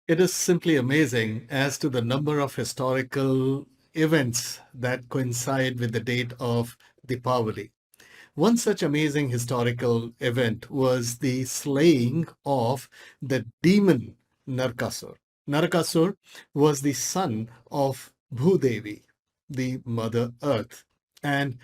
It is simply amazing as to the number of historical events that coincide with the date of Deepawali. One such amazing historical event was the slaying of the demon Narkasur. Narkasur was the son of Bhudevi, the Mother Earth, and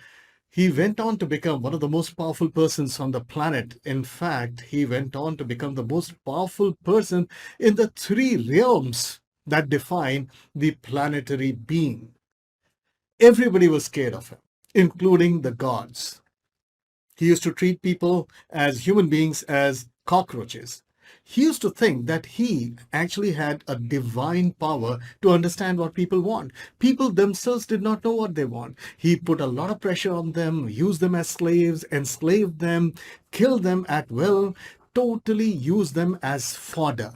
he went on to become one of the most powerful persons on the planet. In fact, he went on to become the most powerful person in the three realms that define the planetary being. Everybody was scared of him, including the gods. He used to treat people as human beings as cockroaches. He used to think that he actually had a divine power to understand what people want. People themselves did not know what they want. He put a lot of pressure on them, used them as slaves, enslaved them, killed them at will, totally used them as fodder.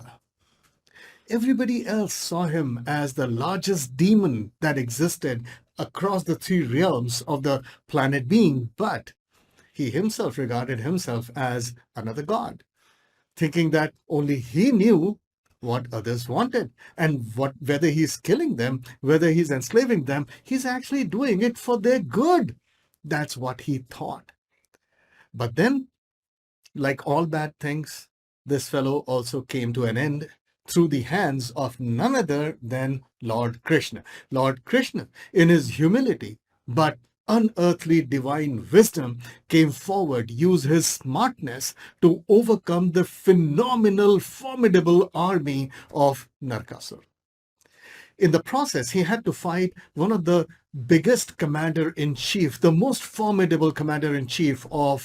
Everybody else saw him as the largest demon that existed across the three realms of the planet being, but he himself regarded himself as another god, thinking that only he knew what others wanted and whether he's killing them, whether he's enslaving them, he's actually doing it for their good. That's what he thought. But then, like all bad things, this fellow also came to an end through the hands of none other than Lord Krishna. Lord Krishna, in his humility but unearthly divine wisdom, came forward, used his smartness to overcome the phenomenal, formidable army of Narkasur. In the process, he had to fight one of the biggest commander in chief, the most formidable commander in chief of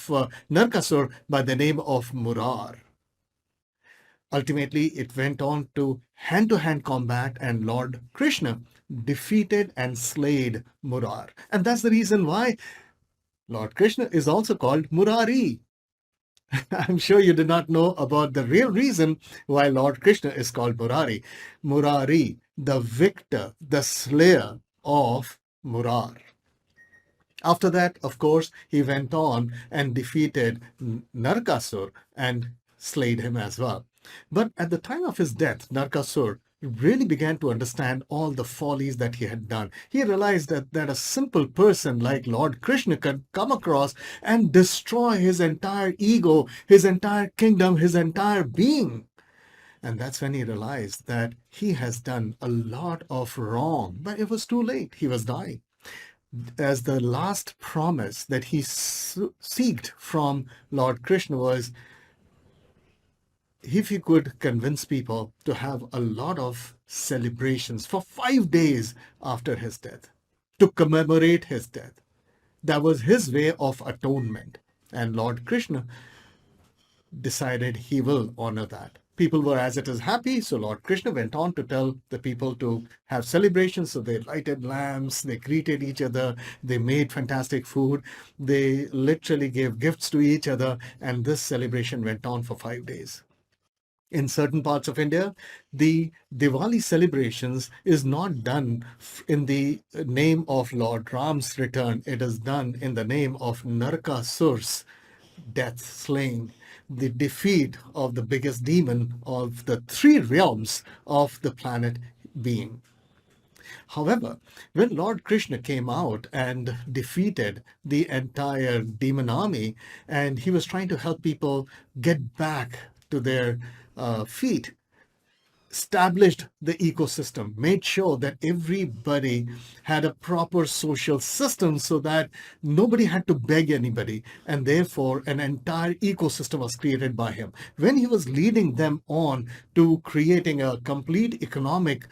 Narkasur by the name of Murar. Ultimately, it went on to hand combat, and Lord Krishna defeated and slayed Murar. And that's the reason why Lord Krishna is also called Murari. I'm sure you did not know about the real reason why Lord Krishna is called Murari. Murari, the victor, the slayer of Murar. After that, of course, he went on and defeated Narkasur and slayed him as well. But at the time of his death, Narkasur really began to understand all the follies that he had done. He realized that a simple person like Lord Krishna could come across and destroy his entire ego, his entire kingdom, his entire being. And that's when he realized that he has done a lot of wrong, but it was too late. He was dying. As the last promise that he seeked from Lord Krishna was, if he could convince people to have a lot of celebrations for 5 days after his death, to commemorate his death. That was his way of atonement. And Lord Krishna decided he will honor that. People were as it is happy, so Lord Krishna went on to tell the people to have celebrations. So they lighted lamps, they greeted each other, they made fantastic food, they literally gave gifts to each other, and this celebration went on for 5 days. In certain parts of India, the Diwali celebrations is not done in the name of Lord Ram's return. It is done in the name of Narkasur's death, slaying, the defeat of the biggest demon of the three realms of the planet being. However, when Lord Krishna came out and defeated the entire demon army, and he was trying to help people get back to their feet, established the ecosystem, made sure that everybody had a proper social system so that nobody had to beg anybody. And therefore, an entire ecosystem was created by him. When he was leading them on to creating a complete economic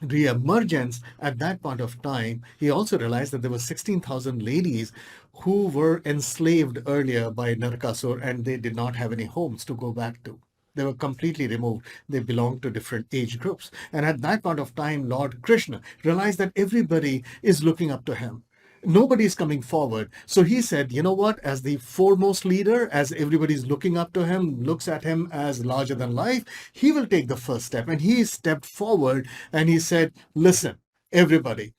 re-emergence at that point of time, he also realized that there were 16,000 ladies who were enslaved earlier by Narkasur, and they did not have any homes to go back to. They were completely removed. They belonged to different age groups. And at that point of time, Lord Krishna realized that everybody is looking up to him. Nobody is coming forward. So he said, you know what, as the foremost leader, as everybody's looking up to him, looks at him as larger than life, he will take the first step. And he stepped forward and he said, listen, everybody,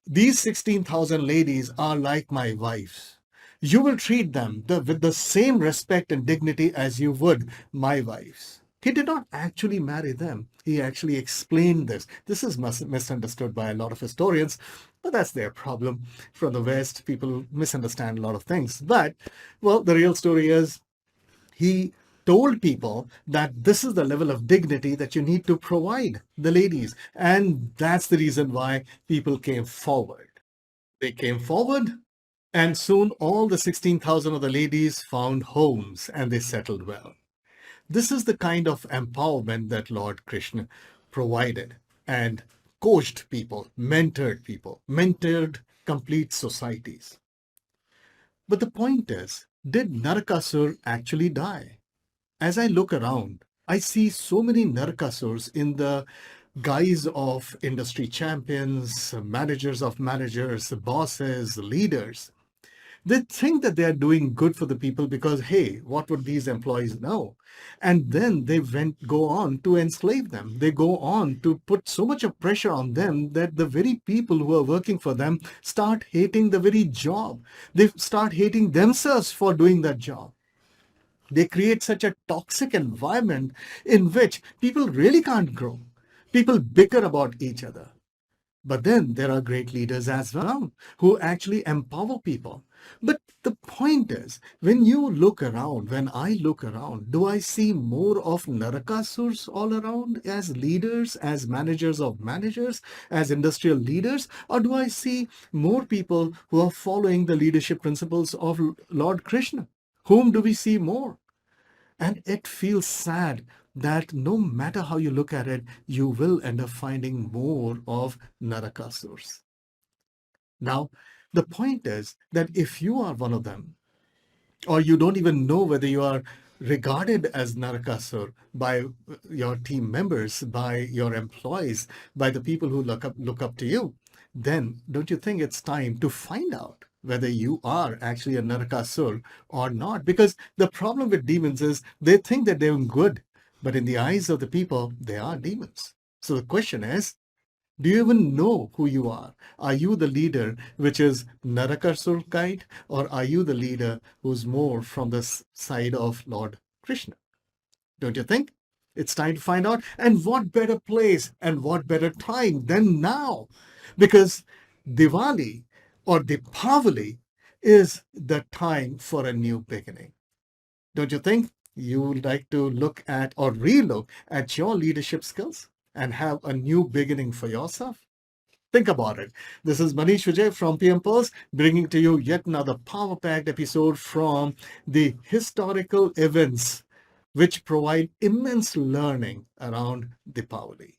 these 16,000 ladies are like my wives. You will treat them with the same respect and dignity as you would my wives. He did not actually marry them. He actually explained this. This is misunderstood by a lot of historians, but that's their problem. From the West, people misunderstand a lot of things. But, well, the real story is he told people that this is the level of dignity that you need to provide the ladies. And that's the reason why people came forward. They came forward, and soon all the 16,000 of the ladies found homes and they settled well. This is the kind of empowerment that Lord Krishna provided and coached people, mentored complete societies. But the point is, did Narkasur actually die? As I look around, I see so many Narkasurs in the guise of industry champions, managers of managers, bosses, leaders. They think that they are doing good for the people because, hey, what would these employees know? And then they go on to enslave them. They go on to put so much of pressure on them that the very people who are working for them start hating the very job. They start hating themselves for doing that job. They create such a toxic environment in which people really can't grow. People bicker about each other. But then there are great leaders as well who actually empower people. But the point is, when you look around, when I look around, do I see more of Narakasurs all around as leaders, as managers of managers, as industrial leaders? Or do I see more people who are following the leadership principles of Lord Krishna? Whom do we see more? And it feels sad that no matter how you look at it, you will end up finding more of Narakasurs. Now, the point is that if you are one of them, or you don't even know whether you are regarded as Narakasur by your team members, by your employees, by the people who look up to you, then don't you think it's time to find out whether you are actually a Narakasur or not? Because the problem with demons is they think that they're good, but in the eyes of the people, they are demons. So the question is, do you even know who you are? Are you the leader, which is Narakasur kind, or are you the leader who's more from the side of Lord Krishna? Don't you think? It's time to find out. And what better place and what better time than now? Because Diwali or Deepawali is the time for a new beginning. Don't you think you would like to look at or relook at your leadership skills and have a new beginning for yourself? Think about it. This is Manish Vijay from PM Pulse, bringing to you yet another power-packed episode from the historical events which provide immense learning around Deepawali.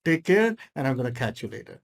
Take care, and I'm going to catch you later.